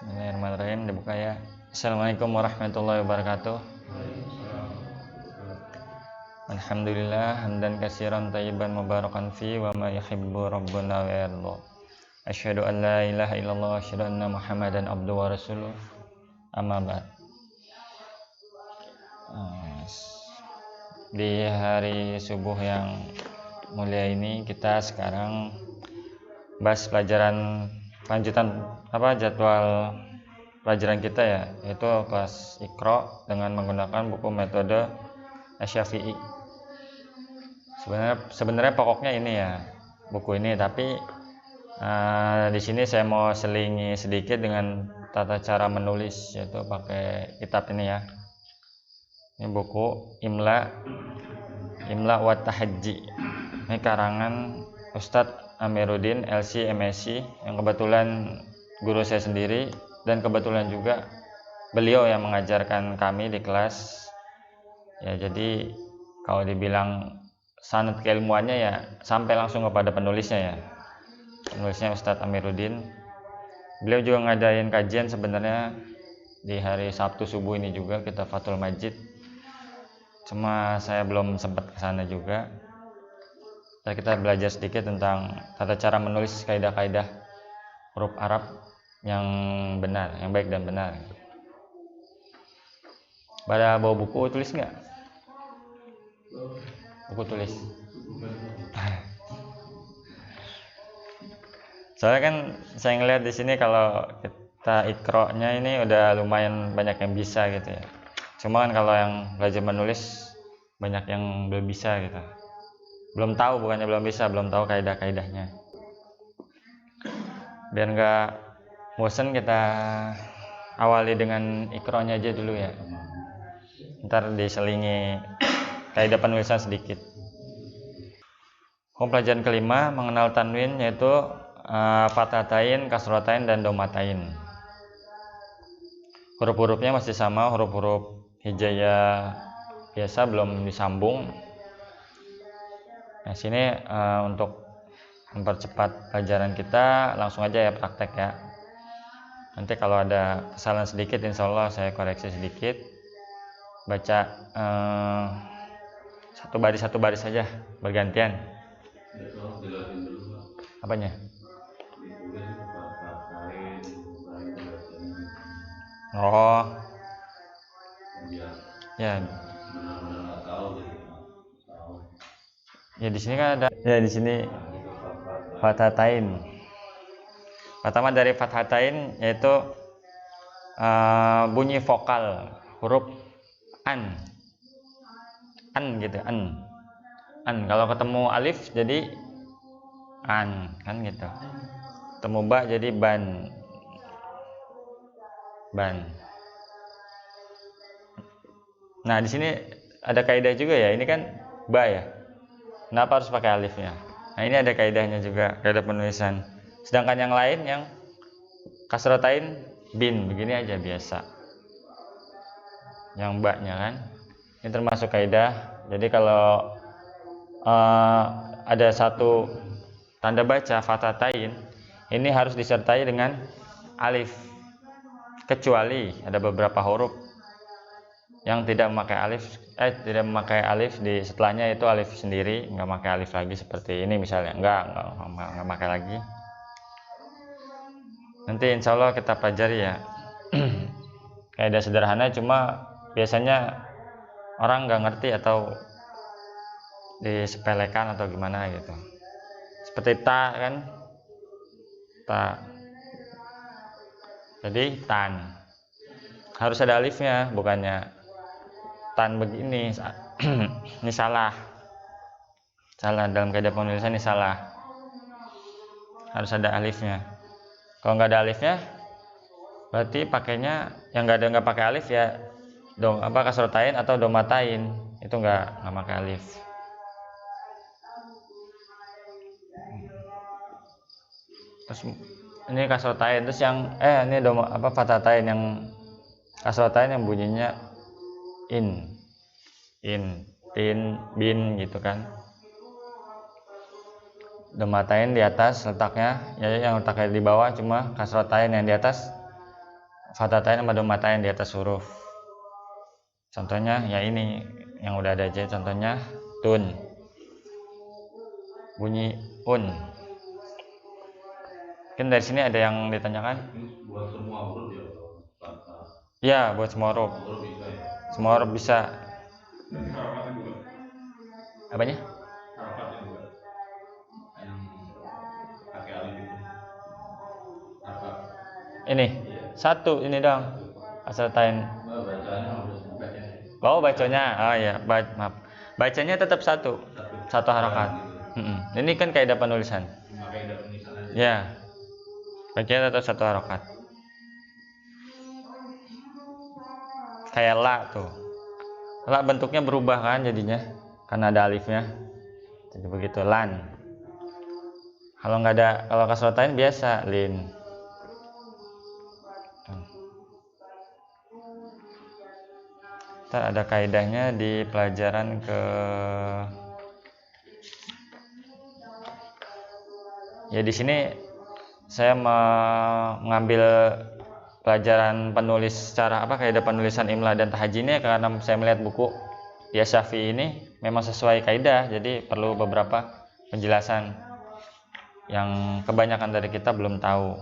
Bismillahirrahmanirrahim, dibuka ya. Assalamualaikum warahmatullahi wabarakatuh. Alhamdulillah hamdan katsiran thayyiban mubarakan fi wa ma yuhibbu rabbuna wa yarda. Asyhadu an la ilaha illallah wa asyhadu anna Muhammadan abduhu wa rasuluh. Amma ba'd. Di hari subuh yang mulia ini kita sekarang bahas pelajaran lanjutan jadwal pelajaran kita ya, yaitu kelas Iqra dengan menggunakan buku metode Asy-Syafi'i. Sebenarnya pokoknya ini ya, buku ini, tapi di sini saya mau selingi sedikit dengan tata cara menulis, yaitu pakai kitab ini ya. Ini buku Imla wa Tahajji. Ini karangan Ustadz Amiruddin LC MSc, yang kebetulan guru saya sendiri dan kebetulan juga beliau yang mengajarkan kami di kelas ya. Jadi kalau dibilang sanad keilmuannya ya sampai langsung kepada penulisnya ya, penulisnya Ustadz Amiruddin. Beliau juga ngadain kajian sebenarnya di hari Sabtu subuh ini juga, kita Fathul Majid, cuma saya belum sempat ke sana juga. Kita belajar sedikit tentang tata cara menulis kaidah-kaidah huruf Arab yang benar, yang baik dan benar. Pada bawa buku tulis nggak? Buku tulis. Soalnya kan saya ngeliat di sini kalau kita Iqra-nya ini udah lumayan banyak yang bisa gitu ya. Cuma kan kalau yang belajar menulis banyak yang belum bisa gitu. Belum tahu kaidah-kaidahnya. Biar nggak bosan, kita awali dengan Iqra-nya aja dulu ya. Ntar diselingi kaidah penulisan sedikit. Pelajaran kelima, mengenal tanwin, yaitu fathatain, kasratain, dan domatain. Huruf-hurufnya masih sama, huruf-huruf hijaiyah biasa, belum disambung. Nah, sini untuk mempercepat pelajaran kita, langsung aja ya praktek ya. Nanti kalau ada kesalahan sedikit, insya Allah saya koreksi sedikit. Baca satu baris saja, bergantian. Apanya? Oh, ya. Ya di sini kan ada. Ya di sini fathatain. Pertama dari fathatain yaitu bunyi vokal huruf an gitu, an. Kalau ketemu alif jadi an kan gitu. Ketemu ba jadi ban. Nah di sini ada kaidah juga ya. Ini kan ba ya. Kenapa harus pakai alifnya? Nah ini ada kaidahnya juga, kaidah penulisan. Sedangkan yang lain yang kasratain bin, begini aja biasa. Yang ba-nya kan, ini termasuk kaidah. Jadi kalau ada satu tanda baca fathatain, ini harus disertai dengan alif. Kecuali ada beberapa huruf yang tidak memakai alif di setelahnya, itu alif sendiri, nggak pakai alif lagi, seperti ini misalnya, nggak pakai lagi. Nanti insya Allah kita pelajari ya. Kaidah sederhana, cuma biasanya orang nggak ngerti atau disepelekan atau gimana gitu. Seperti ta kan, ta. Jadi tan harus ada alifnya, bukannya tan begini. Ini salah dalam kaidah penulisan, ini salah. Harus ada alifnya. Kalau nggak ada alifnya, berarti pakainya yang nggak pakai alif ya kasratain atau domatain, itu nggak pakai alif. Terus ini kasratain, terus yang ini fathatain, yang kasratain yang bunyinya in, tin, bin gitu kan. Domatain di atas letaknya, ya yang letaknya di bawah, cuma kasratain yang di atas fathatain sama domatain di atas huruf. Contohnya ya ini yang udah ada aja, contohnya tun, bunyi un. Mungkin dari sini ada yang ditanyakan? Buat semua huruf ya, fathah. Ya, buat semua huruf. Semua huruf bisa. Harokatnya juga. Apanya? Harokatnya juga. Yang pakai alif itu. Harokat. Ini satu ini dong. Asal-tain. Oh, bacanya. Oh ya, maaf. Bacanya tetap satu harokat. Ini kan kaidah penulisan. Kaidah penulisan aja. Ya. Bacanya tetap satu harokat. Kayak la tuh. La bentuknya berubah kan jadinya karena ada alifnya. Jadi begitu lan. Kalau nggak ada, kalau kasrotain biasa lin. Ntar ada kaidahnya di pelajaran ke ya di sini saya mengambil pelajaran penulis secara kaidah penulisan imla dan tahajji ini karena saya melihat buku ya Syafi'i ini memang sesuai kaidah, jadi perlu beberapa penjelasan yang kebanyakan dari kita belum tahu.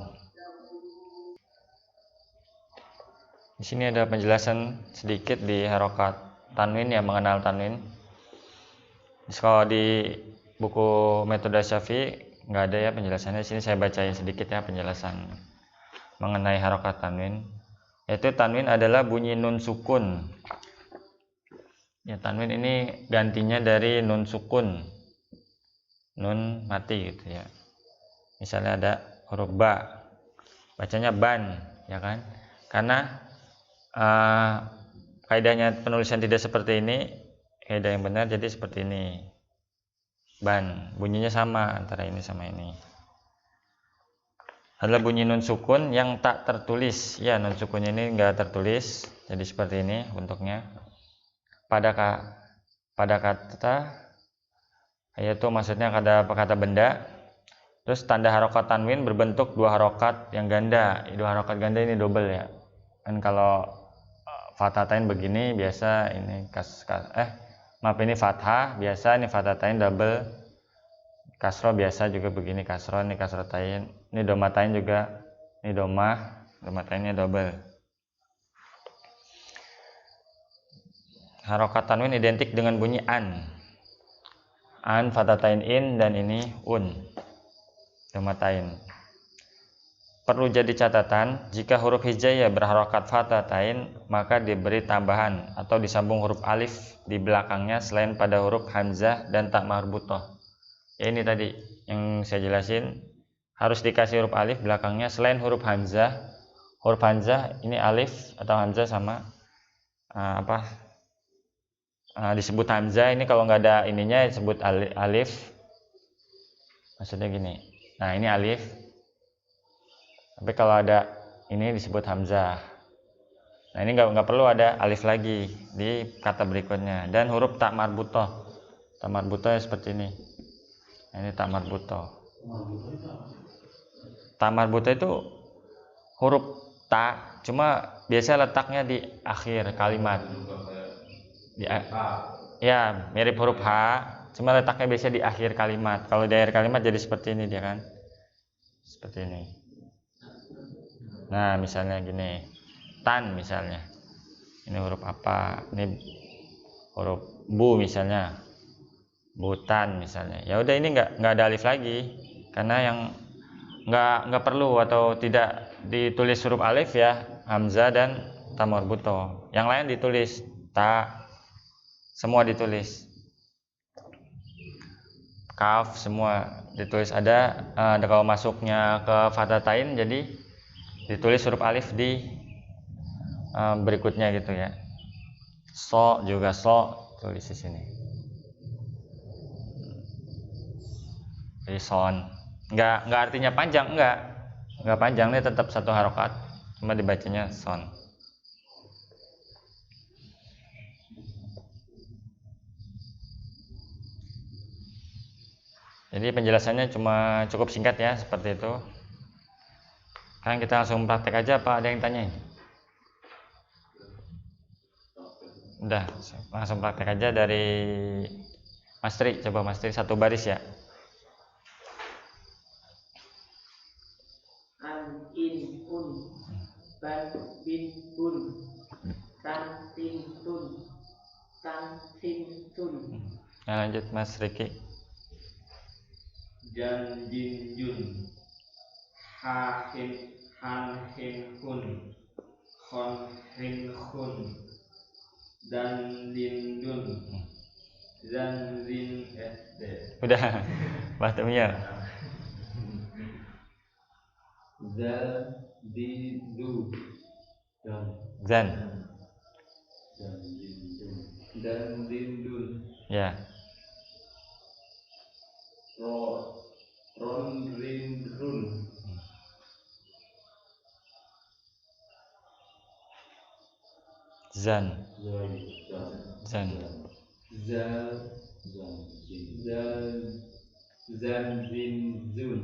Di sini ada penjelasan sedikit di harokat tanwin ya, mengenal tanwin. Kalau di buku metode Syafi'i nggak ada ya penjelasannya. Di sini saya bacain sedikit ya penjelasan mengenai harokat tanwin. Yaitu tanwin adalah bunyi nun sukun. Ya, tanwin ini gantinya dari nun sukun, nun mati gitu ya. Misalnya ada huruf ba, bacanya ban, ya kan? Karena kaidahnya penulisan tidak seperti ini, kaidah yang benar jadi seperti ini. Ban, bunyinya sama antara ini sama ini. Adalah bunyi nun sukun yang tak tertulis. Ya, nun sukunnya ini enggak tertulis, jadi seperti ini bentuknya. Pada kata, yaitu maksudnya kata benda. Terus tanda harokat tanwin berbentuk dua harokat yang ganda. Dua harokat ganda ini double ya. Kan kalau fathatain begini biasa ini ini fathah biasa, ini fathatain double. Kasroh biasa juga begini, kasroh, ini kasrotain, ini domatain juga, ini domatainnya double. Harokat tanwin identik dengan bunyi an, fathatain in, dan ini un, domatain. Perlu jadi catatan, jika huruf hijaiyah berharokat fathatain, maka diberi tambahan atau disambung huruf alif di belakangnya selain pada huruf hamzah dan tak marbutoh. Ya, ini tadi yang saya jelasin, harus dikasih huruf alif belakangnya selain huruf hamzah. Huruf hamzah ini alif atau hamzah sama disebut hamzah. Ini kalau nggak ada ininya disebut alif. Maksudnya gini. Nah, ini alif. Tapi kalau ada ini disebut hamzah. Nah, ini nggak perlu ada alif lagi di kata berikutnya. Dan huruf tak marbutoh. Tak marbutoh ya seperti ini. Nah, ini tak marbutoh. Tak marbutoh itu huruf ta, cuma biasa letaknya di akhir kalimat. Ya, mirip huruf H, cuma letaknya biasa di akhir kalimat. Kalau di akhir kalimat jadi seperti ini dia kan. Seperti ini. Nah, misalnya gini. Tan misalnya. Ini huruf apa? Ini huruf bu misalnya. Butan misalnya. Ya udah, ini nggak ada alif lagi. Karena yang nggak perlu atau tidak ditulis huruf alif ya, hamzah dan ta marbutoh. Yang lain ditulis ta, semua ditulis. Kaf semua ditulis ada kalau masuknya ke fathatain jadi ditulis huruf alif di berikutnya gitu ya. So juga tulis di sini. Jadi son. Nggak artinya panjang, nggak panjang, ini tetap satu harokat, cuma dibacanya son. Jadi penjelasannya cuma cukup singkat ya, seperti itu. Sekarang kita langsung praktek aja, apa ada yang tanyain? Udah, langsung praktek aja dari Mas Tri. Coba Mas Tri satu baris ya. An, in, un, ban, bin, bun, tan, tin, tun, tan, sin, tun. Nah, lanjut Mas Riki. Jan, jin, jun, ha, hin, han, hin, hun, hon, hin, hun, dan, din, dun, zan, zin, d. Udah, batumnya. Zal, di, du, dan, Zan. dan, din, dun, dan, din, dun, Ya. ro, ron, rin, run, Zan. zan, Zan. zal, zal, zan, zin, zun,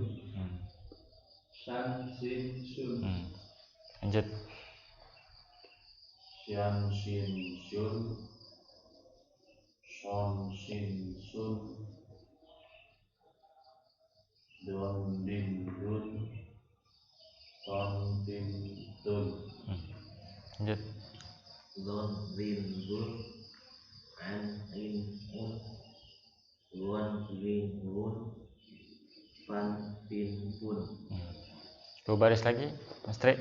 shan, sin, sun, Lanjut. shan, sin, sun, son, sin, sun, don, din, dun, ton, tin, tun, Lanjut. Zon, zin, zun, an, in, un, ruan, win, wun, pan, pin, pun. Dua baris lagi, Mas Tri.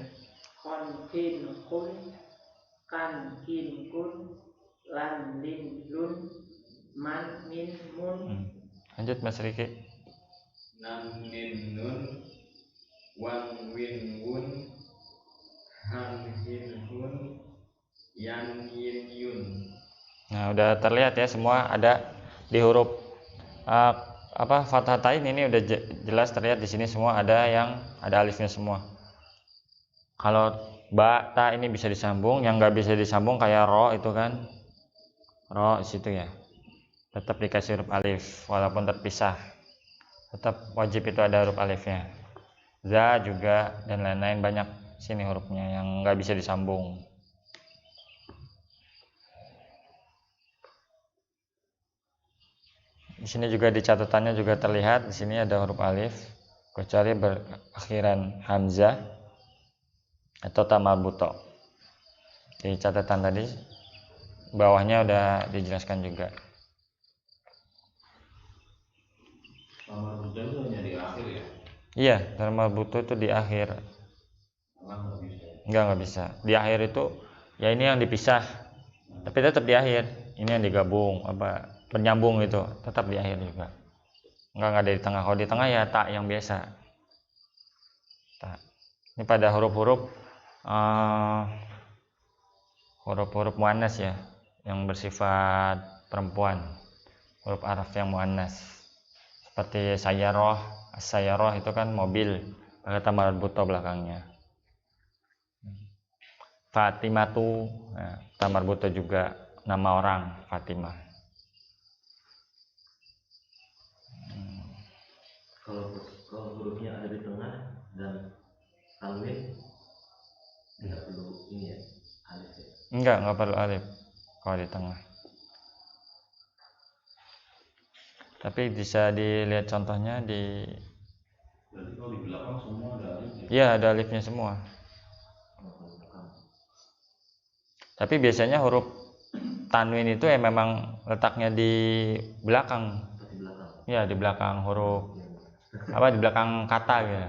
Hon, hin, hun, kan, kin, kun, lan, lin, lun, man, min, mun. Lanjut Mas Riki. nan, nin, nun, wan, win, wun, han, hin, hun, yan, yin, yun. Nah, udah terlihat ya semua ada di huruf fathatain ini udah jelas terlihat di sini semua ada yang ada alifnya semua. Kalau ba, ta ini bisa disambung, yang nggak bisa disambung kayak ro itu kan, ro di situ ya. Tetap dikasih huruf alif walaupun terpisah. Tetap wajib itu ada huruf alifnya. Za juga dan lain-lain banyak sini hurufnya yang nggak bisa disambung. Di sini juga di catatannya juga terlihat di sini ada huruf alif kecuali berakhiran hamzah atau ta marbuto. Di catatan tadi bawahnya udah dijelaskan juga. Tamar buta itu hanya di akhir ya? Iya, ta marbuto itu di akhir. Nggak bisa. Nggak bisa. Di akhir itu ya ini yang dipisah. Tapi tetap di akhir. Ini yang digabung penyambung itu tetap di akhir juga. Nggak ada di tengah. Kalau di tengah ya tak yang biasa. Tak. Ini pada huruf-huruf huruf-huruf muannas ya, yang bersifat perempuan, huruf araf yang muannas. Seperti sayaroh itu kan mobil, pakai ta marbuto belakangnya. Fatimatu, ta marbuto juga nama orang Fatimah. Kalau hurufnya ada di tengah dan tanwin tidak perlu ini ya, alif ya. Enggak perlu alif kalau di tengah. Tapi bisa dilihat contohnya di. Berarti kalau di belakang semua ada alif ya? Iya, ada alifnya semua. Tapi biasanya huruf tanwin itu memang letaknya di belakang. Ya, di belakang huruf di belakang kata gitu.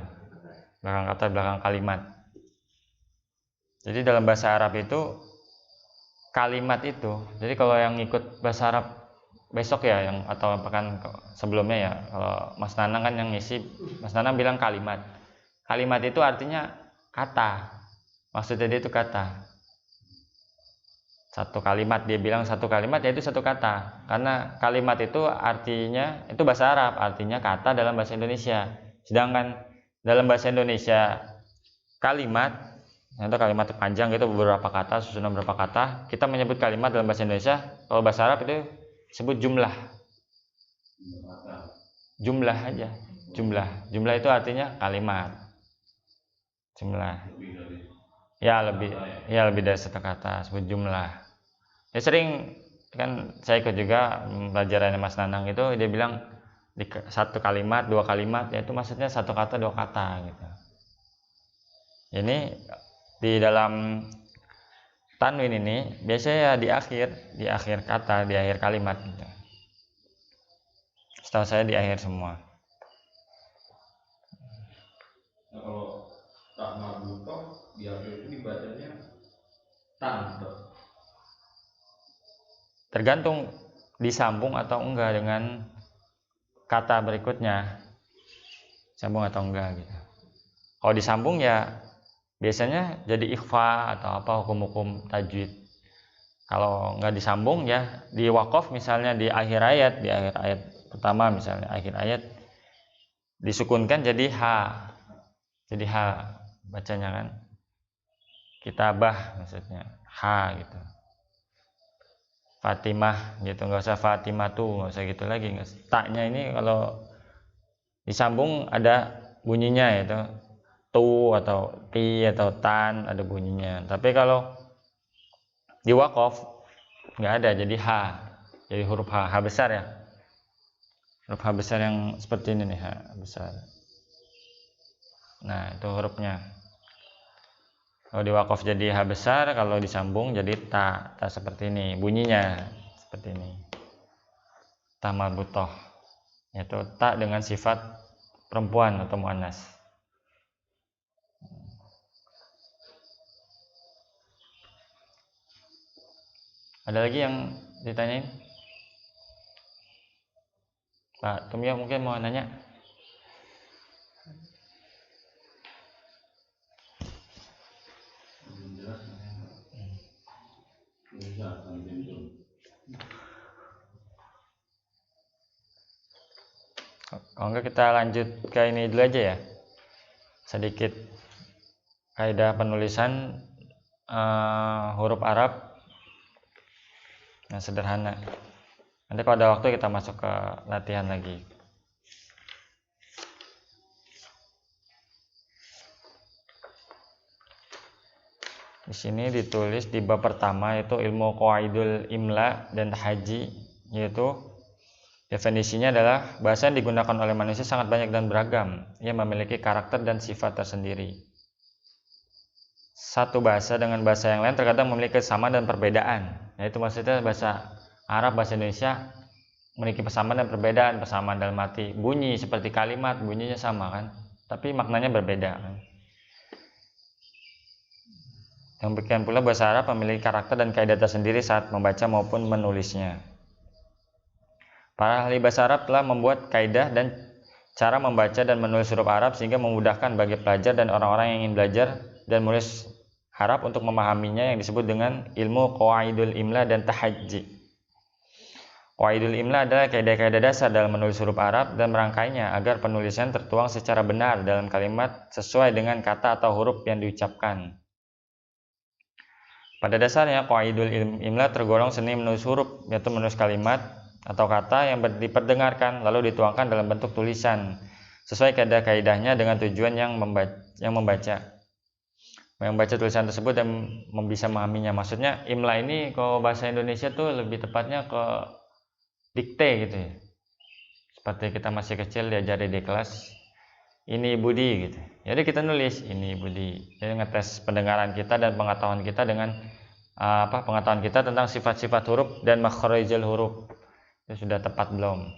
Belakang kata, belakang kalimat. Jadi dalam bahasa Arab itu kalimat itu. Jadi kalau yang ikut bahasa Arab besok ya atau pekan sebelumnya ya, kalau Mas Nanang kan yang ngisi, Mas Nanang bilang kalimat. Kalimat itu artinya kata. Maksudnya dia itu kata. Satu kalimat, dia bilang satu kalimat yaitu satu kata. Karena kalimat itu artinya, itu bahasa Arab, artinya kata dalam bahasa Indonesia. Sedangkan dalam bahasa Indonesia kalimat, atau kalimat panjang itu beberapa kata, susunan beberapa kata, kita menyebut kalimat dalam bahasa Indonesia. Kalau bahasa Arab itu disebut jumlah. Jumlah aja. Jumlah itu artinya kalimat. Jumlah. Ya lebih dari satu kata, sebut jumlah. Ya sering kan saya ikut juga pelajarannya Mas Nanang itu, dia bilang di satu kalimat, dua kalimat, yaitu maksudnya satu kata dua kata gitu. Ini di dalam tanwin ini biasanya di akhir kata, di akhir kalimat gitu. Setahu saya di akhir semua. Nah, kalau tak marbutoh di akhir itu dibacanya tan. Tergantung disambung atau enggak dengan kata berikutnya, sambung atau enggak gitu. Kalau disambung ya biasanya jadi ikhfa atau apa, hukum-hukum tajwid. Kalau enggak disambung ya di waqaf misalnya di akhir ayat pertama misalnya akhir ayat disukunkan jadi h bacanya kan, kitabah maksudnya h gitu, Fatimah gitu, nggak usah Fatimah tuh, nggak usah gitu lagi. Taknya ini kalau disambung ada bunyinya yaitu tu atau ti atau tan, ada bunyinya. Tapi kalau di waqaf nggak ada, jadi h, jadi huruf h besar ya, huruf h besar yang seperti ini nih, h besar. Nah itu hurufnya. Kalau di waqaf jadi h besar, kalau disambung jadi ta seperti ini, bunyinya seperti ini. Ta marbutoh, yaitu ta dengan sifat perempuan atau muannas. Ada lagi yang ditanyain? Pak Tumya mungkin mau nanya? Kalau enggak kita lanjut ke ini dulu aja ya, sedikit kaidah penulisan huruf Arab yang sederhana. Nanti kalau ada waktu kita masuk ke latihan lagi. Di sini ditulis di bab pertama yaitu ilmu qawaidul imla dan haji, yaitu definisinya adalah bahasa yang digunakan oleh manusia sangat banyak dan beragam. Ia memiliki karakter dan sifat tersendiri. Satu bahasa dengan bahasa yang lain terkadang memiliki kesamaan dan perbedaan. Yaitu maksudnya bahasa Arab, bahasa Indonesia memiliki persamaan dan perbedaan. Persamaan dalam arti bunyi seperti kalimat, bunyinya sama kan, tapi maknanya berbeda kan. Demikian pula bahasa Arab memiliki karakter dan kaidah tersendiri saat membaca maupun menulisnya. Para ahli bahasa Arab telah membuat kaidah dan cara membaca dan menulis huruf Arab sehingga memudahkan bagi pelajar dan orang-orang yang ingin belajar dan menulis Arab untuk memahaminya, yang disebut dengan ilmu qawaidul imla dan tahajji. Qawaidul imla adalah kaidah-kaidah dasar dalam menulis huruf Arab dan merangkainya agar penulisan tertuang secara benar dalam kalimat sesuai dengan kata atau huruf yang diucapkan. Pada dasarnya, qawaidul imla tergolong seni menulis huruf, yaitu menulis kalimat atau kata yang diperdengarkan lalu dituangkan dalam bentuk tulisan sesuai kaidah-kaidahnya dengan tujuan yang membaca tulisan tersebut dan bisa memahaminya. Maksudnya imla ini kalau bahasa Indonesia tuh lebih tepatnya ke dikte gitu ya. Seperti kita masih kecil diajari di kelas, ini Budi gitu. Jadi kita nulis ini Budi. Jadi ngetes pendengaran kita dan pengetahuan kita dengan pengetahuan kita tentang sifat-sifat huruf dan makharijul huruf. Itu sudah tepat belum?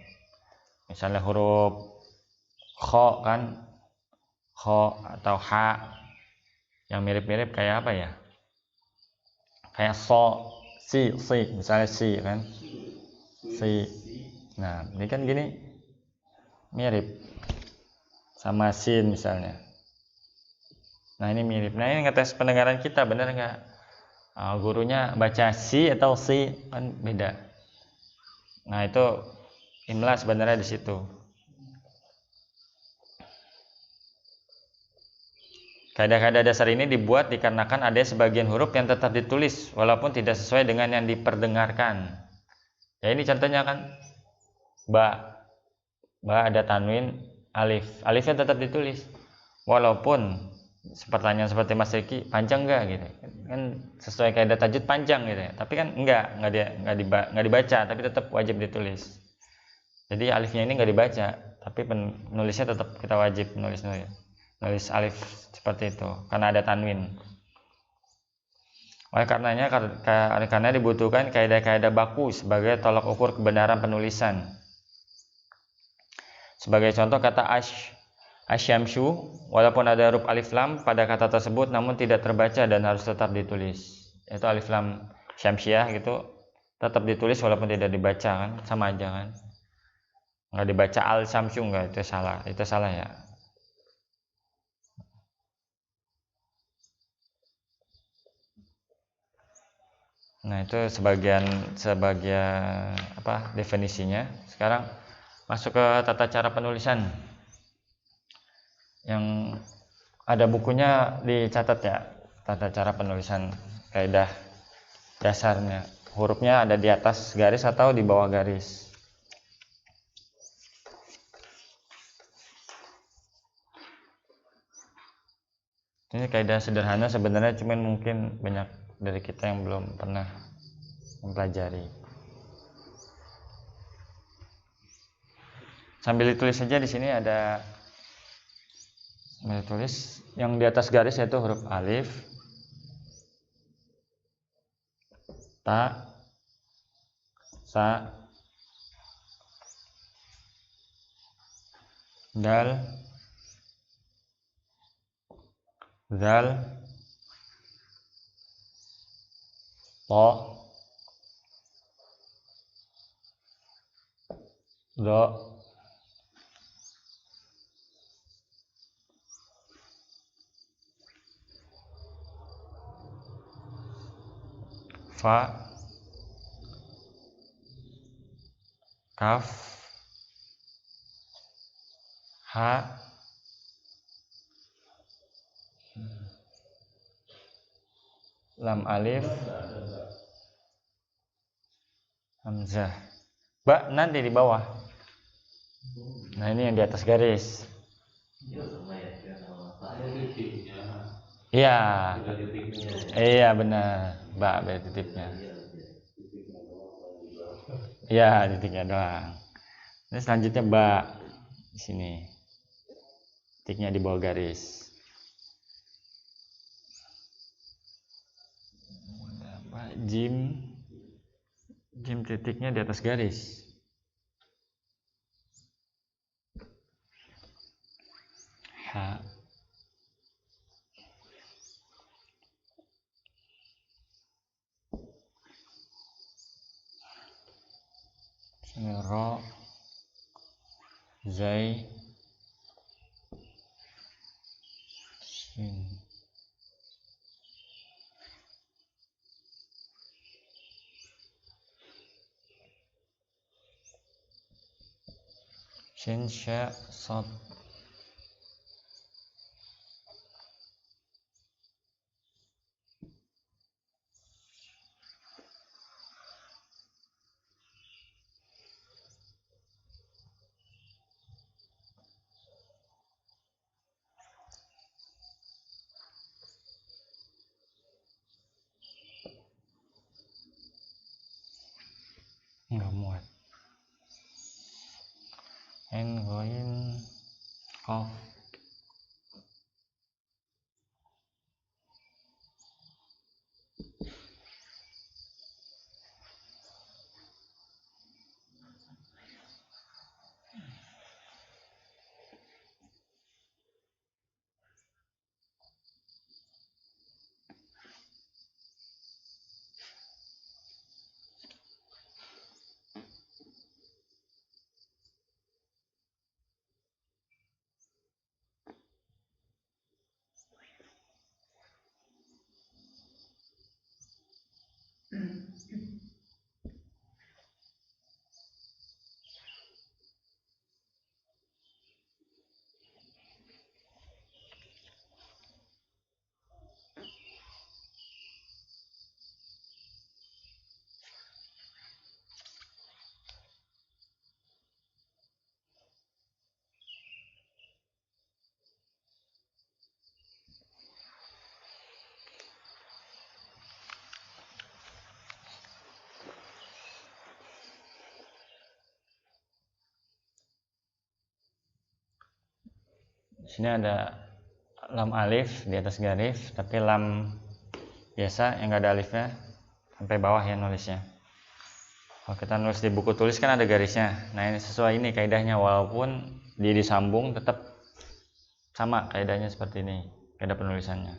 Misalnya huruf kho kan, kho atau ha yang mirip-mirip kayak apa ya? Kayak so, si misalnya si kan, si. Nah ini kan gini mirip sama sin misalnya. Nah ini mirip. Nah ini ngetes pendengaran kita, benar nggak? Gurunya baca si atau si kan beda. Nah itu imla sebenarnya di situ. Kaidah-kaidah dasar ini dibuat dikarenakan ada sebagian huruf yang tetap ditulis walaupun tidak sesuai dengan yang diperdengarkan. Ya ini contohnya kan ba ada tanwin alif, alifnya tetap ditulis walaupun pertanyaan seperti Mas Riki, panjang nggak gitu kan, sesuai kaidah tajwid panjang gitu ya, tapi kan nggak dibaca, tapi tetap wajib ditulis. Jadi alifnya ini nggak dibaca, tapi penulisnya tetap kita wajib nulis alif seperti itu karena ada tanwin. Karena dibutuhkan kaidah-kaidah baku sebagai tolak ukur kebenaran penulisan. Sebagai contoh kata asyamsu, walaupun ada huruf alif lam pada kata tersebut namun tidak terbaca dan harus tetap ditulis. Itu alif lam syamsiah gitu tetap ditulis walaupun tidak dibaca, kan sama aja kan. Nggak dibaca al syamsu, nggak, itu salah ya. Nah, itu sebagian definisinya. Sekarang masuk ke tata cara penulisan. Yang ada bukunya dicatat ya, tata cara penulisan kaidah dasarnya. Hurufnya ada di atas garis atau di bawah garis. Ini kaidah sederhana sebenarnya, cuman mungkin banyak dari kita yang belum pernah mempelajari. Sambil ditulis saja, di sini ada tulis yang di atas garis yaitu huruf alif, ta, sa, dal, zal, to, do, fa, kaf, ha, lam alif, hamzah. Ba nanti di bawah. Nah, ini yang di atas garis. Iya. Iya benar. Ba ada titiknya. Iya, titiknya doang. Ini selanjutnya ba di sini. Titiknya di bawah garis. Jim titiknya di atas garis. Ha, ro, zai, sin, shin, sha, sod. Nggak muat. En, goin, kof. Di sini ada lam alif di atas garis, tapi lam biasa yang nggak ada alifnya sampai bawah ya nulisnya. Kalau kita nulis di buku tulis kan ada garisnya. Nah ini sesuai ini kaidahnya, walaupun dia disambung tetap sama kaidahnya seperti ini, kaidah penulisannya.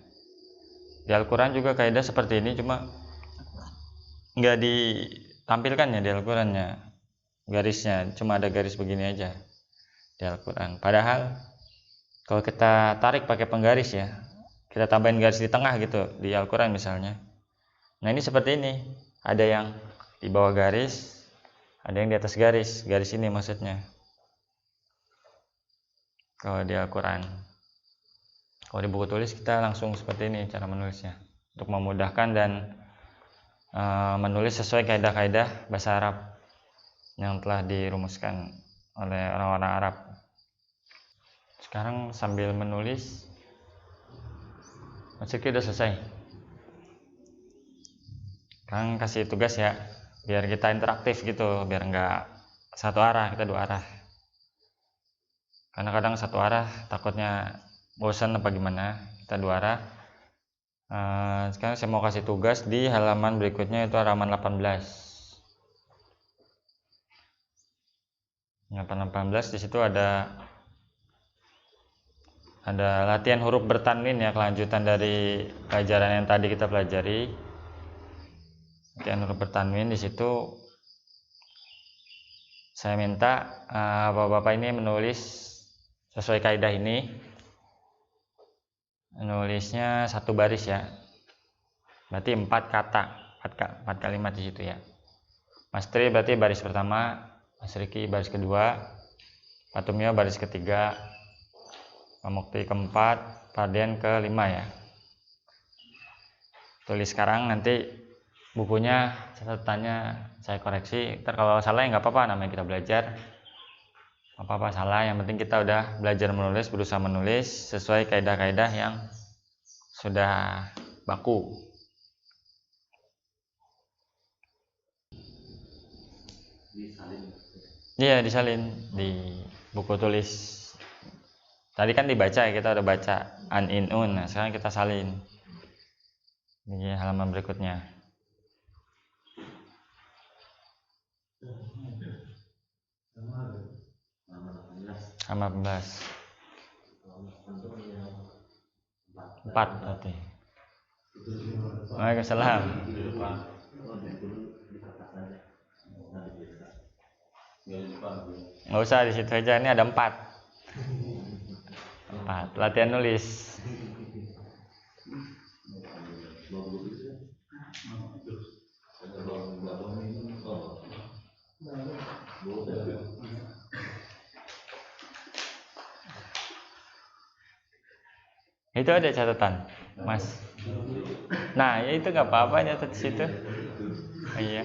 Di Al-Quran juga kaidah seperti ini, cuma nggak ditampilkan ya di Al-Qurannya garisnya, cuma ada garis begini aja di Al-Quran. Padahal kalau kita tarik pakai penggaris ya, kita tambahin garis di tengah gitu di Al-Quran misalnya. Nah ini seperti ini, ada yang di bawah garis, ada yang di atas garis ini maksudnya kalau di Al-Quran. Kalau di buku tulis kita langsung seperti ini cara menulisnya, untuk memudahkan dan menulis sesuai kaidah-kaidah bahasa Arab yang telah dirumuskan oleh orang-orang Arab. Sekarang sambil menulis, Mas Rizky udah selesai. Sekarang kasih tugas ya, biar kita interaktif gitu, biar nggak satu arah, kita dua arah. Karena kadang satu arah takutnya bosan apa gimana, kita dua arah. Sekarang saya mau kasih tugas di halaman berikutnya, itu halaman 18. Halaman 18 di situ ada latihan huruf bertanwin ya, kelanjutan dari pelajaran yang tadi kita pelajari. Latihan huruf bertanwin di situ saya minta bapak-bapak ini menulis sesuai kaidah ini. Nulisnya satu baris ya. Berarti 4 kata, 4 kalimat di situ ya. Mas Tri berarti baris pertama, Mas Riki baris kedua, Pak Tumio baris ketiga, Pak Mukti keempat, Pak Dian kelima ya. Tulis sekarang, nanti bukunya catatannya saya koreksi. Ntar kalau salah ya nggak apa-apa, namanya kita belajar. Apa-apa salah, yang penting kita udah belajar menulis, berusaha menulis sesuai kaidah-kaidah yang sudah baku. Iya, disalin di buku tulis. Tadi kan dibaca ya, kita udah baca an in un. Nah, sekarang kita salin di halaman berikutnya. Halaman 18. 4 berarti. Waalaikumsalam. Nggak usah di situ aja, ini ada 4. Latihan nulis. Itu ada catatan, Mas. Nah, ya itu nggak apa-apa nyatet di situ. Oh, iya.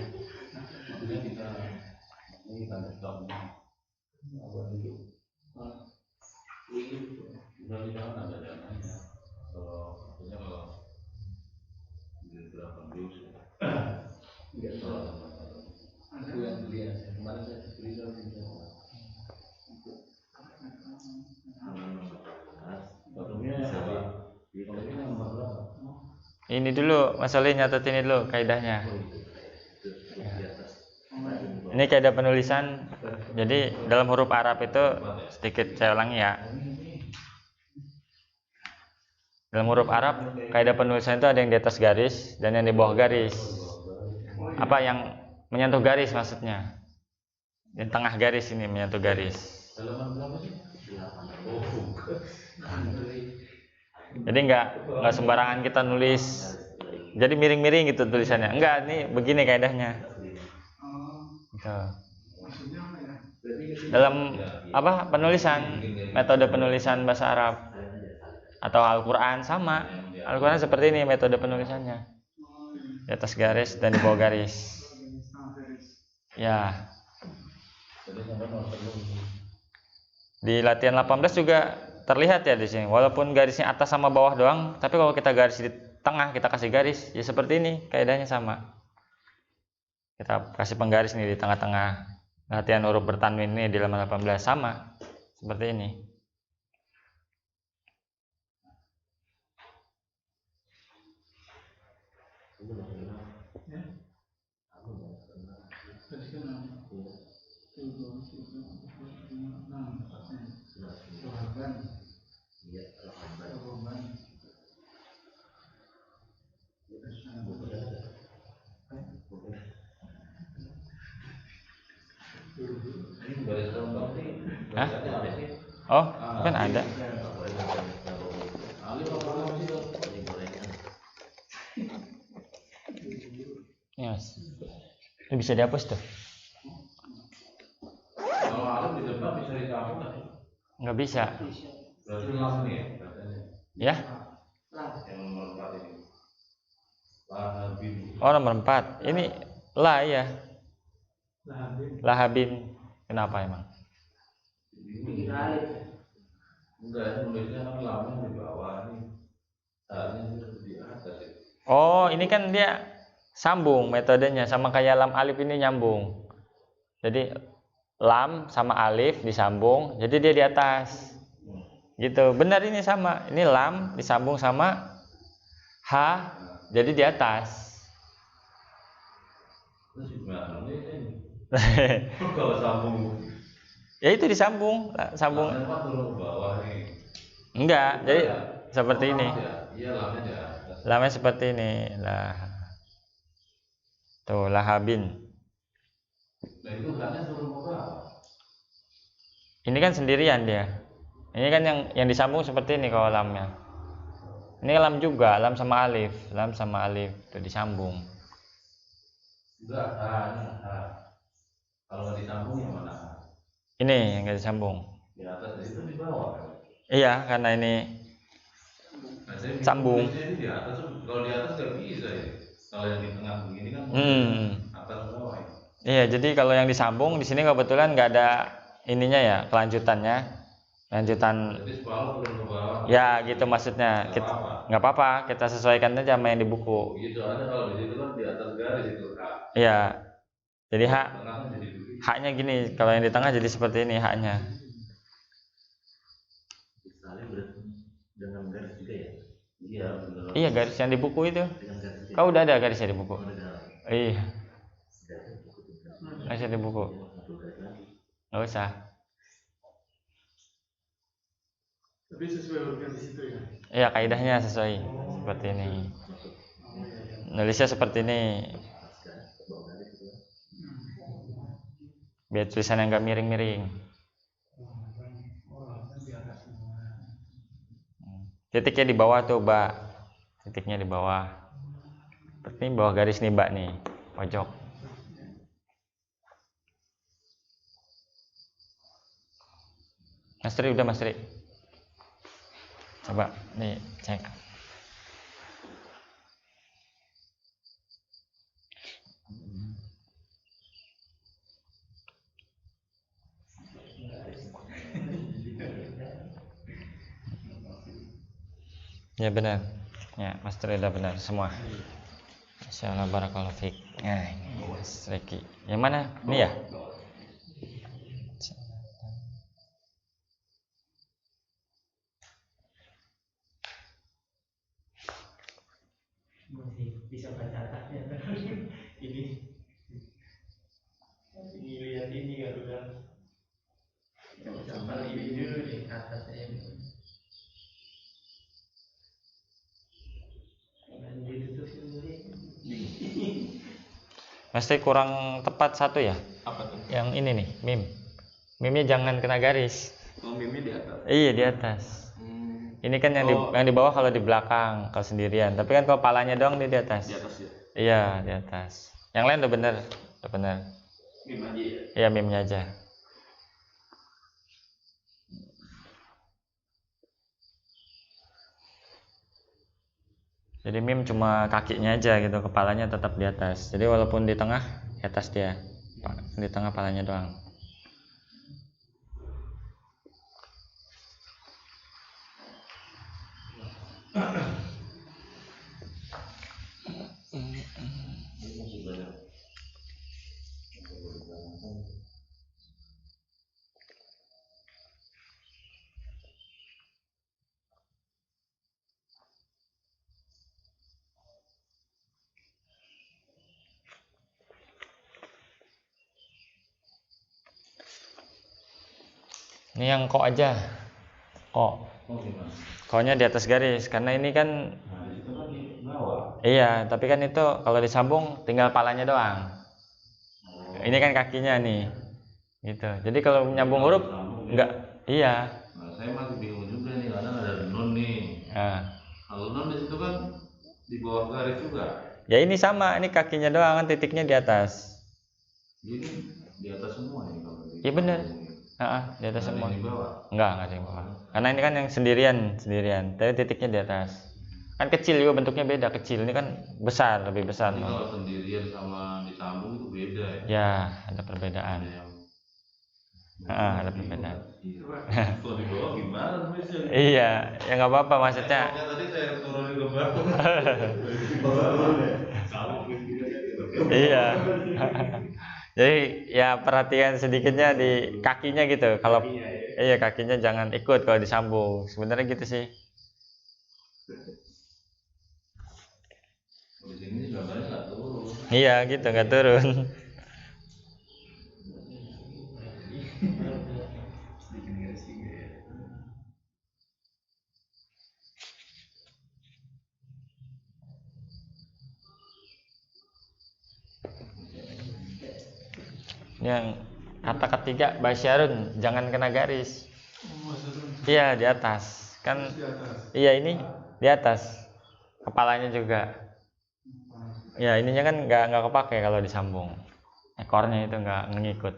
Ini dulu, Mas Oli nyatet ini dulu kaidahnya. Ini kaidah penulisan. Jadi dalam huruf Arab itu, sedikit saya ulangi ya. Dalam huruf Arab, kaidah penulisan itu ada yang di atas garis dan yang di bawah garis. Apa yang menyentuh garis maksudnya? Di tengah garis ini menyentuh garis. Jadi nggak sembarangan kita nulis. Jadi miring-miring gitu tulisannya. Enggak, ini begini kaidahnya. Gitu. Dalam penulisan, metode penulisan bahasa Arab atau Al-Quran sama. Al-Quran seperti ini metode penulisannya. Di atas garis dan di bawah garis. Ya. Di latihan 18 juga terlihat ya di sini. Walaupun garisnya atas sama bawah doang, tapi kalau kita garis di tengah, kita kasih garis, ya seperti ini, kaidahnya sama. Kita kasih penggaris nih di tengah-tengah. Latihan huruf bertanwin ini di halaman 18 sama seperti ini. Aku nggak kenal. Ya. Aku nggak kenal. Terus kenal. Iya. Tujuh, enam, tepatnya. Nah, Rohaban, iya, Rohaban. Rohaban. Bukan ada nggak? Bukan. Ini baris kelompok nih. Hah? Barisannya apa sih? Oh, kan ada. Alif apa nama sih tuh? Ini gorengan. Iya, Mas. Ini bisa dihapus tuh. Kalau Alif di depan bisa dicabut nggak sih? Nggak bisa. Berarti lam nih ya katanya. Ya? Lah, Yang nomor 4 ini. Lahabin. Oh, nomor 4. Ini la ya. Lahabin. Lahabin. Kenapa emang? bikin alif. Enggak, nulisnya kan lamnya di bawah nih. Harusnya di atas ya. Oh, ini kan dia sambung metodenya sama kayak lam alif ini nyambung. Jadi lam sama alif disambung, jadi dia di atas. Gitu. Benar ini sama. Ini lam disambung sama h, jadi di atas. Terus gimana ini? Kalau sambung, Ya itu disambung, sambung. lamnya kan turun ke bawah nih. Enggak, jadi seperti ini. Iya, lamnya di atas. Lamnya seperti ini. Lah. Tuh, lahabin. Nah itu haknya turun ke bawah. Ini kan sendirian dia. Ini kan yang disambung seperti ini kalau lamnya. Ini lam juga, lam sama alif, itu disambung. Enggak, H. Kalau nggak disambung yang mana? Ini yang nggak disambung. Di atas, itu di bawah kan? Iya, karena ini Nah, saya bingung, sambung. tulisnya di atas, kalau di atas nggak bisa ya. Kalau yang di tengah begini kan atas bawah ya. Iya, jadi kalau yang disambung di sini kebetulan nggak ada ininya ya, kelanjutannya. Lanjutan. Jadi separuh turun ke bawah. Ya, gitu maksudnya. Nggak apa-apa, kita sesuaikan aja sama yang di buku. Gitu aja kalau di situ kan di atas garis itu H. Iya. Jadi Tengah kan jadi begini. haknya gini, kalau yang di tengah jadi seperti ini haknya. Misalnya berarti dengan garis juga ya? Iya, benar. Iya, garis yang di buku itu. Dengan garis juga. Kau udah ada garisnya di buku? Ada. Iya, Garis buku juga. garisnya di buku. Satu garis lagi. Nggak usah. Tapi sesuai urutan di situ ya. Iya, kaidahnya sesuai seperti ini. Nulisnya seperti ini. Biar tulisan yang nggak miring-miring. Titiknya di bawah tuh, Mbak. Titiknya di bawah. Seperti ini bawah garis nih, Mbak nih, pojok. Mas Tri, udah Mas Tri. Coba nih cek. Ya benar. Ya, Mas Tri udah benar semua. Insyaallah barakallahu fiik. Nah, ini Mas Reki. Yang mana? Ini ya? Masih bisa baca atasnya. Ini lihat ini kan udah. Sampai ini dulu nih atasnya ini. Mas Tri kurang tepat satu ya? Apa tuh? Yang ini nih, mim. Mimnya jangan kena garis. Oh, mimnya di atas. Iya, di atas. Ini kan yang di bawah kalau di belakang, kalau sendirian. Tapi kan kalau palanya doang dia di atas. Di atas ya. Iya, di atas. Yang lain udah bener, udah bener. Mim aja ya. Iya, mimnya aja. Jadi mim cuma kakinya aja gitu, kepalanya tetap di atas. Jadi walaupun di tengah, di atas dia. Di tengah palanya doang. Ini yang ko aja. Ko. Oh gimana? Ko-nya di atas garis karena ini kan Nah di situ kan di bawah. iya, tapi kan itu kalau disambung tinggal palanya doang. Oh. Ini kan kakinya nih. Gitu. Jadi kalau nyambung huruf enggak iya. Nah saya masih bingung juga nih karena ada nun nih. Nah, Kalau nun di situ kan di bawah garis juga. ya ini sama, ini kakinya doang kan titiknya di atas. Jadi di atas semua nih kalau di. Iya bener. Sambung ini. Di atas Nggak ada semua. yang di bawah. Enggak ada yang bawah. Karena ini kan yang sendirian. Tapi titiknya di atas. Kan kecil juga bentuknya beda, kecil. Ini kan besar, lebih besar. Jadi kalau sendirian sama disambung itu beda ya. Ya, ada perbedaan. Ada perbedaan. Kalau di bawah gimana tulisnya? Iya, ya nggak apa-apa maksudnya. Pokoknya tadi saya turunin ke bawah. Sama gitu. Iya. Jadi ya perhatian sedikitnya di kakinya gitu. Kalau iya kakinya jangan ikut kalau disambung. Sebenarnya gitu sih. Di sini gambarnya nggak turun. Iya gitu nggak turun. Bikin garis 3 ya. Yang kata ketiga Basyarun jangan kena garis. Oh, Masyarun. Iya di atas. Kan Di atas. iya ini di atas. Kepalanya juga. Ya ininya kan nggak kepake kalau disambung. Ekornya itu nggak ngikut.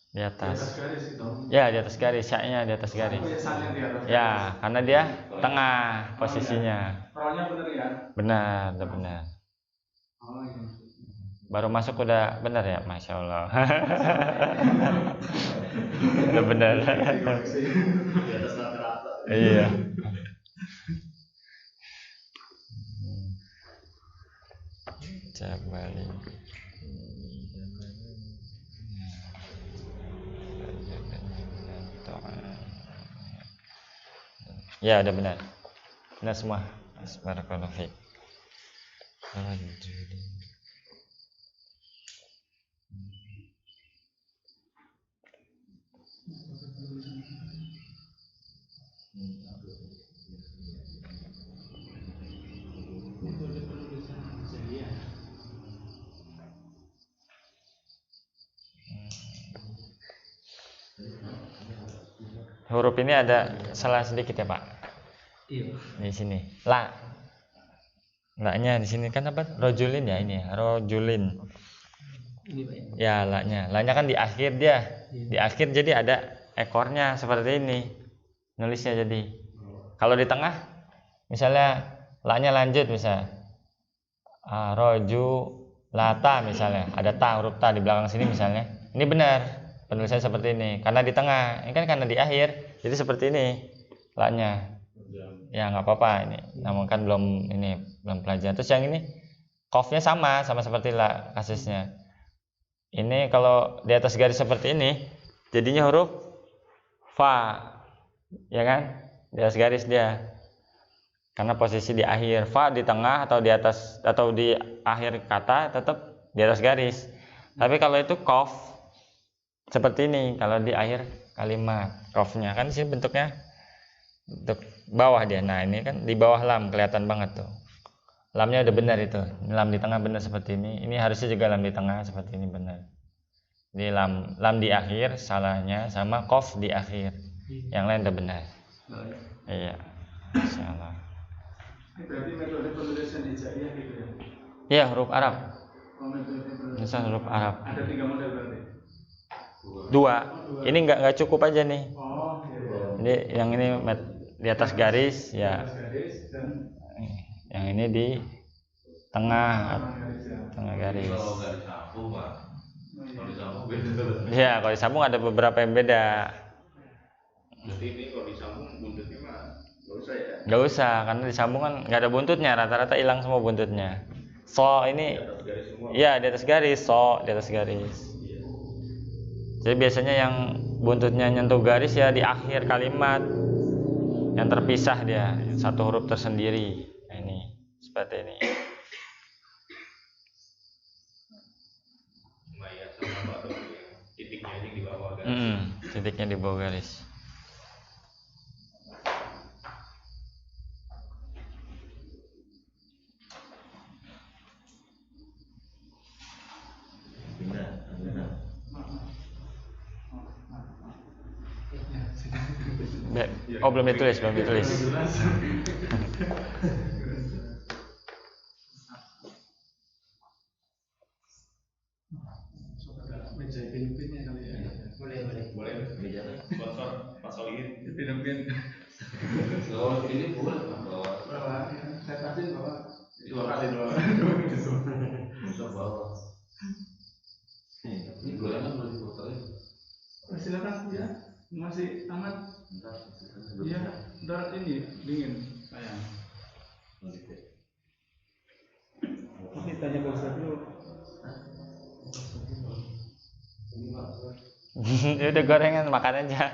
Di Di atas atas. garis itu. Ya di atas garis, syaknya di atas garis. Oh, ya, salnya di atas garis. Ya, karena dia tengah posisinya. Rollnya bener ya? Benar, udah benar. Oh iya. Baru masuk udah benar ya, Masya Allah. Udah benar. Di atas rata-rata. Iya. Jabali. Ya, udah benar. Benar semua. Barakallahu fiik. Metode penulisan Hijaiyah. Huruf ini ada salah sedikit ya, Pak. Iya. Di sini. La. La-nya di sini kan apa? Rojulin ya ini ya. Rojulin. Ini Pak ya. Ya, la-nya. La-nya kan di akhir dia. Di akhir jadi ada ekornya seperti ini. Nulisnya jadi. Kalau di tengah misalnya la-nya lanjut misalnya. Roju lata misalnya. Ada ta, huruf ta di belakang sini misalnya. Ini benar. Penulisannya seperti ini. Karena di tengah. Ini kan karena di akhir. Jadi seperti ini la-nya. Ya nggak apa-apa ini. Namun kan belum pelajaran. Terus yang ini qafnya sama seperti la kasusnya. Ini kalau di atas garis seperti ini jadinya huruf fa. Ya kan? Di atas garis dia. Karena posisi di akhir, fa di tengah atau di atas atau di akhir kata tetap di atas garis. Tapi kalau itu qaf seperti ini kalau di akhir kalimat. Qafnya kan sih bentuknya untuk bawah dia. Nah, ini kan di bawah lam kelihatan banget tuh. Lamnya udah benar itu. Lam di tengah benar seperti ini. Ini harusnya juga lam di tengah seperti ini benar. Jadi lam di akhir salahnya sama qaf di akhir. Yang lain udah benar. Iya. Insyaallah. Ini berarti metode penulisan hijaiyah gitu ya? Iya, huruf Arab. Oh, metode penulisan. Misal huruf Arab. Ada 3 model berarti? Dua. Ini nggak cukup aja nih. Oh, iya. Jadi yang ini di atas garis ya. Atas garis dan Yang ini di tengah garis ya. tengah garis. Kalau nggak disambung Pak. Kalau disambung beda. Ya, kalau disambung ada beberapa yang beda. Jadi ini kalau disambung buntutnya mah nggak usah ya. Nggak usah, karena disambung kan nggak ada buntutnya, rata-rata hilang semua buntutnya. So ini, Atas garis semua. ya di atas garis, so di atas garis. Jadi biasanya yang buntutnya nyentuh garis ya di akhir kalimat, yang terpisah dia, satu huruf tersendiri. Nah, ini seperti ini. Maya sama Pak Tommy. Ini titiknya aja di bawah kan. Titiknya di bawah garis. Oh, belum ditulis. Meja pin-pinnya kali ya. Boleh sponsor Pak Solihin. Pin-pin. Kalau ini boleh bawa. Bawa, ya. Saya kasih bawa. 2 kali. Bisa bawa. Ini gorengan boleh diputerin. Silakan ya. Masih hangat. Iya, udah ini dingin sayang. Oke, tanya ke Ustaz dulu. Ya udah gorengan makan aja.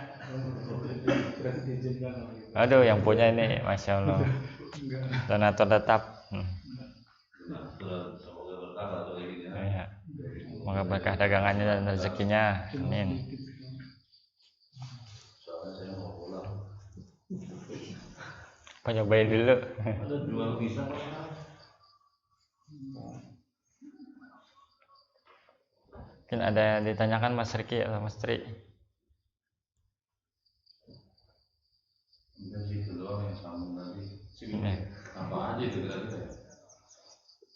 Berarti diizinkan sama gitu. Aduh, yang punya ini Masya Allah Enggak. donatur tetap. Semoga berkah atau ini ya. Ya. Semoga berkah dagangannya dan rezekinya. Amin. Soalnya saya mau pulang. Apa nyobain dulu. Ada jual pisang kok. Mungkin ada yang ditanyakan Mas Riki atau Mas Tri. Mungkin situ doang yang sambung tadi. Ya. Apa aja itu kira-kira?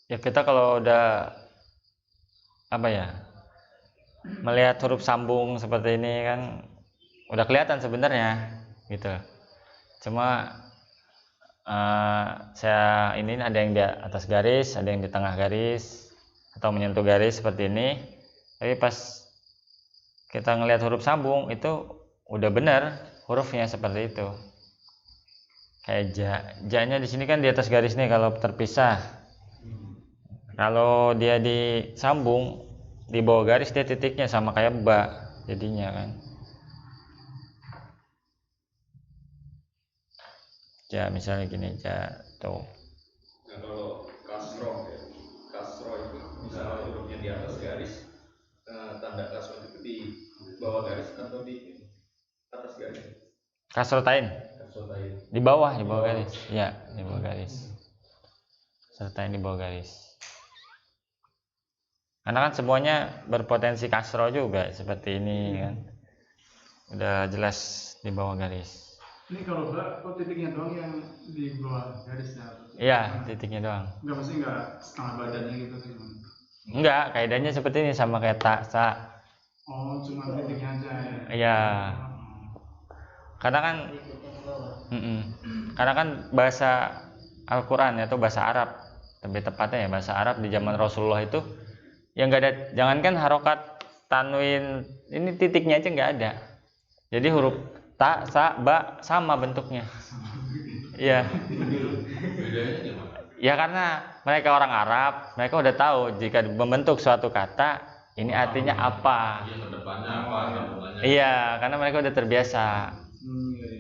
Ya kita kalau udah apa ya melihat huruf sambung seperti ini kan udah kelihatan sebenarnya gitu. Cuma saya ini ada yang di atas garis, ada yang di tengah garis atau menyentuh garis seperti ini. Tapi pas kita ngelihat huruf sambung itu udah benar hurufnya seperti itu. Kayak ja-nya di sini kan di atas garis nih kalau terpisah. Kalau dia disambung di bawah garis dia titiknya sama kayak ba jadinya kan. Ja misalnya gini ja tuh. Nah kalau kasroh ya, kasroh itu misalnya hurufnya di atas garis, tanda kasroh itu di bawah garis atau di atas garis? Kasrotain Kasrotain. di bawah garis. Ya, di bawah garis. Sertain di bawah garis. Karena kan semuanya berpotensi kasroh juga seperti ini kan. Udah jelas di bawah garis. Ini kalau kok titiknya doang yang di bawah garisnya? Iya, titiknya doang. Enggak, pasti enggak setengah badannya gitu sih. Enggak, kaidahnya seperti ini sama kayak ta, sa. Oh, cuma titiknya aja ya. Iya. Karena kan karena kan bahasa Al-Qur'an atau bahasa Arab, lebih tepatnya ya bahasa Arab di zaman Rasulullah itu yang enggak ada, jangankan harokat tanwin, ini titiknya aja enggak ada. Jadi huruf ta, sa, ba sama bentuknya. Iya. Bedanya gimana? Ya karena mereka orang Arab, mereka udah tahu jika membentuk suatu kata ini artinya apa. Iya, ke depannya apa, sambungannya. Iya, karena mereka udah terbiasa.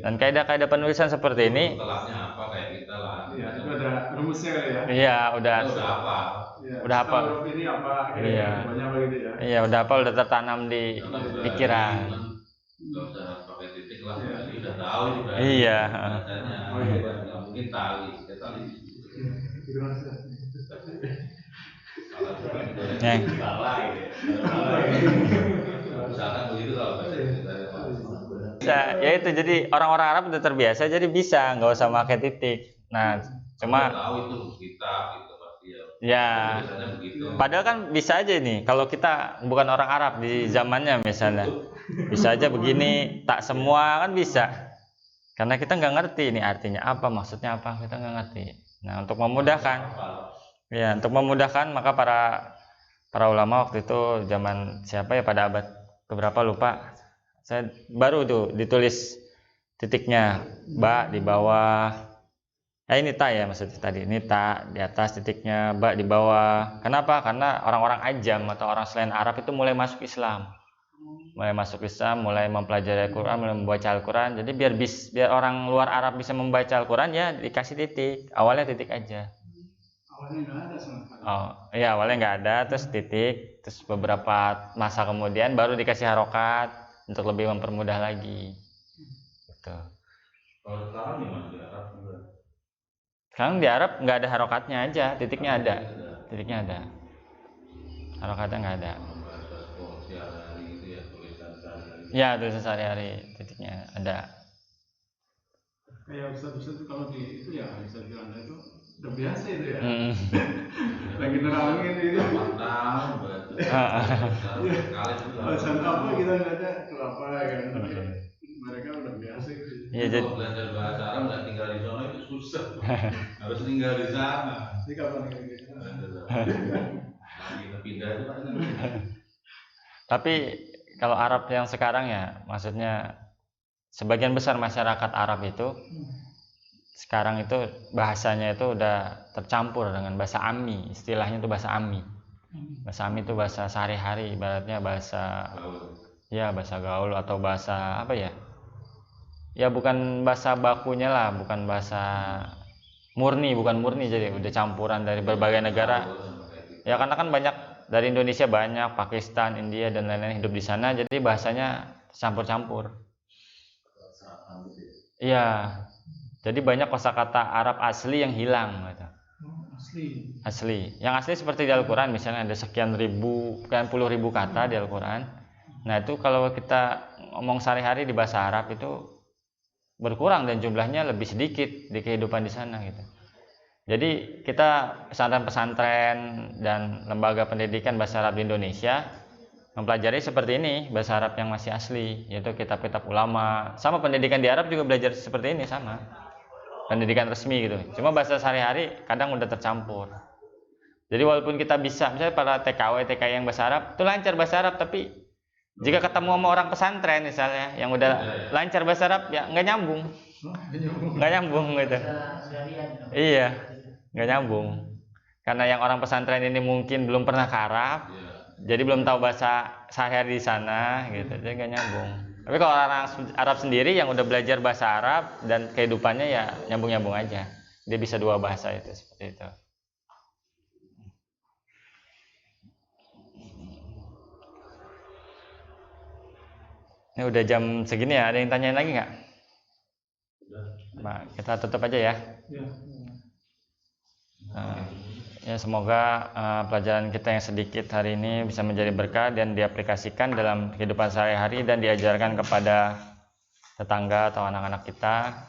Dan kaidah-kaidah penulisan seperti ini, Setelahnya apa kayak kita lah. Iya, itu ada rumusnya kali ya. iya udah Kita udah apa? Iya, Udah hafal. huruf ini apa? Iya. Banyak apa gitu ya. iya udah apa udah tertanam di pikiran. Nggak usah pakai titik lah, jadi udah tahu juga. Iya. Bacanya. Oh, iya. Nggak mungkin tali, kita tali. Itu kan Ustaz. Salah juga nih, boleh. Nih. Salah gitu ya. Misalkan begitu kalau baca kita Bisa, ya itu jadi orang-orang Arab udah terbiasa jadi bisa nggak usah pakai titik. Nah, cuma tahu itu kita gitu pasti ya. ya Biasanya begitu. padahal kan bisa aja nih kalau kita bukan orang Arab di zamannya misalnya bisa aja begini tak semua kan bisa karena kita nggak ngerti ini artinya apa maksudnya apa kita nggak ngerti. Nah untuk memudahkan maka para ulama waktu itu zaman siapa ya pada abad keberapa lupa saya baru tuh ditulis titiknya ba di bawah ini ta ya maksudnya tadi ini ta di atas titiknya ba di bawah. Kenapa? Karena orang-orang ajam atau orang selain Arab itu mulai masuk Islam, mulai mempelajari Al-Quran, mulai membaca Al-Quran. Jadi biar orang luar Arab bisa membaca Al-Quran ya dikasih titik, awalnya titik aja. Awalnya nggak ada sama sekali. Oh, iya awalnya nggak ada, terus titik, terus beberapa masa kemudian baru dikasih harokat untuk lebih mempermudah lagi. Gitu. Kalau sekarang gimana di Arab? Sekarang di Arab nggak ada harokatnya aja, titiknya ada, titiknya ada, harokatnya nggak ada. Bahasa sehari-hari gitu ya, tulisan sehari-hari. Ya tulisan sehari-hari, titiknya ada. Kayak Ustadz itu kalau di itu ya bisa bilang itu udah biasa itu ya. Hmm. Lagi nerangin itu. 8 tahun sekali itu. Bahasan apa kita nggak ada itu apa kan? Tapi mereka udah biasa gitu. Iya jadi. Kalau belajar bahasa Arab nggak tinggal di sana itu susah. Harus tinggal di sana. Jadi kapan gitu? Lagi kita pindah itu kan. Tapi kalau Arab yang sekarang ya, maksudnya sebagian besar masyarakat Arab itu sekarang itu bahasanya itu udah tercampur dengan bahasa Ammi, istilahnya itu bahasa Ammi. Bahasa Ammi itu bahasa sehari-hari, ibaratnya bahasa ya bahasa gaul atau bahasa apa ya? Ya bukan bahasa bakunya lah, bukan bahasa murni, bukan murni, jadi udah campuran dari berbagai negara. Ya karena kan banyak dari Indonesia banyak, Pakistan, India dan lain-lain hidup di sana, jadi bahasanya campur-campur. Iya. Jadi banyak kosakata Arab asli yang hilang gitu. Asli. Yang asli seperti di Al-Qur'an misalnya ada sekian puluh ribu kata di Al-Qur'an. Nah, itu kalau kita ngomong sehari-hari di bahasa Arab itu berkurang dan jumlahnya lebih sedikit di kehidupan di sana gitu. Jadi kita pesantren-pesantren dan lembaga pendidikan bahasa Arab di Indonesia mempelajari seperti ini bahasa Arab yang masih asli, yaitu kitab-kitab ulama. Sama pendidikan di Arab juga belajar seperti ini sama. Pendidikan resmi gitu. Cuma bahasa sehari-hari kadang udah tercampur. Jadi walaupun kita bisa, misalnya para TKI yang bahasa Arab itu lancar bahasa Arab, tapi jika ketemu sama orang pesantren misalnya yang udah lancar bahasa Arab ya nggak nyambung gitu. Iya, nggak nyambung. Karena yang orang pesantren ini mungkin belum pernah ke Arab, jadi belum tahu bahasa sehari-hari di sana gitu, jadi nggak nyambung. Tapi kalau orang Arab sendiri yang udah belajar bahasa Arab dan kehidupannya ya nyambung-nyambung aja, dia bisa dua bahasa itu seperti itu. Ini udah jam segini ya, ada yang tanyain lagi nggak? Nah, kita tutup aja ya. Ya semoga pelajaran kita yang sedikit hari ini bisa menjadi berkah dan diaplikasikan dalam kehidupan sehari-hari dan diajarkan kepada tetangga atau anak-anak kita.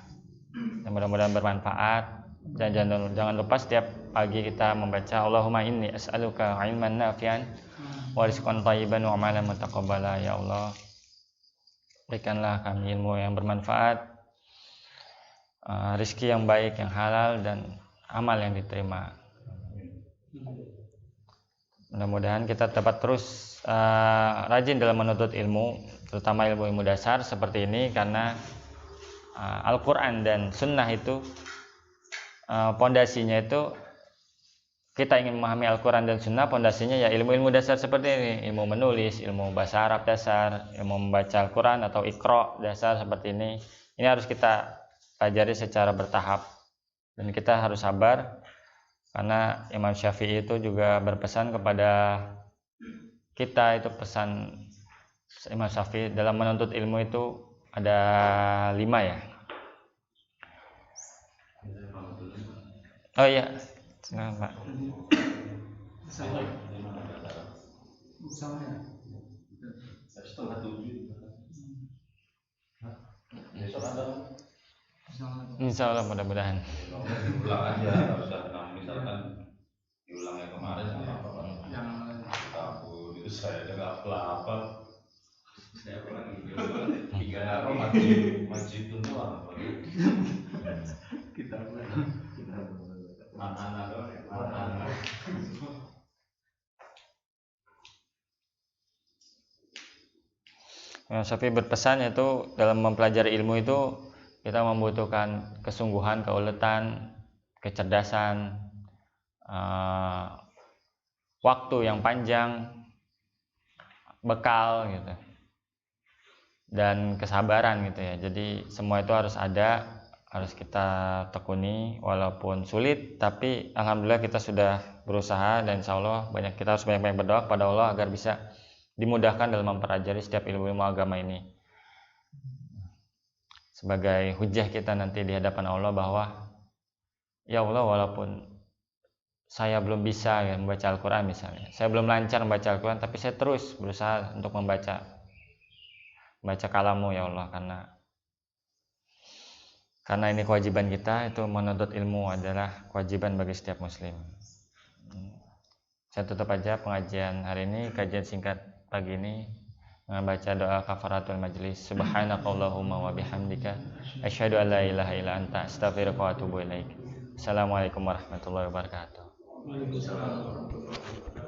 Dan mudah-mudahan bermanfaat. Dan jangan lupa setiap pagi kita membaca Allahumma inni as'aluka ilman nafi'an wa rizqan thayyiban wa amalan mutaqabbala. Ya Allah, berikanlah kami ilmu yang bermanfaat, rezeki yang baik, yang halal, dan amal yang diterima. Mudah-mudahan kita dapat terus rajin dalam menuntut ilmu, terutama ilmu-ilmu dasar seperti ini, karena Al-Quran dan Sunnah itu pondasinya itu, kita ingin memahami Al-Quran dan Sunnah, pondasinya ya ilmu-ilmu dasar seperti ini, ilmu menulis, ilmu bahasa Arab dasar, ilmu membaca Al-Quran atau Iqra dasar seperti ini. Ini harus kita pelajari secara bertahap dan kita harus sabar, karena Imam Syafi'i itu juga berpesan kepada kita, itu pesan Imam Syafi'i dalam menuntut ilmu itu ada 5 ya. Oh iya, Pak. Sama ya. Setengah 7. Besok ada. Insya Allah mudah-mudahan. Ulang aja, nggak usah misalkan diulangnya kemarin sama apa. Aku itu saya nggak apa. Saya ulangi 3 apa masjid itu doang. Kita Makanan doang ya. Makanan. Syafi'i berpesan yaitu dalam mempelajari ilmu itu kita membutuhkan kesungguhan, keuletan, kecerdasan, waktu yang panjang, bekal gitu, dan kesabaran gitu ya. Jadi semua itu harus ada harus kita tekuni walaupun sulit, tapi alhamdulillah kita sudah berusaha, dan insya Allah kita harus banyak-banyak berdoa kepada Allah agar bisa dimudahkan dalam mempelajari setiap ilmu-ilmu agama ini sebagai hujah kita nanti di hadapan Allah bahwa ya Allah, walaupun saya belum bisa membaca Al-Quran misalnya, saya belum lancar membaca Al-Quran, tapi saya terus berusaha untuk membaca kalamu ya Allah, karena ini kewajiban kita. Itu menuntut ilmu adalah kewajiban bagi setiap muslim. Saya tutup aja pengajian hari ini, kajian singkat pagi ini, dengan baca doa kafaratul majlis. Subhanakallahumma wa bihamdika asyhadu an la ilaha illa anta astaghfiruka wa atubu ilaik. Assalamualaikum warahmatullahi wabarakatuh. Waalaikumsalam warahmatullahi wabarakatuh.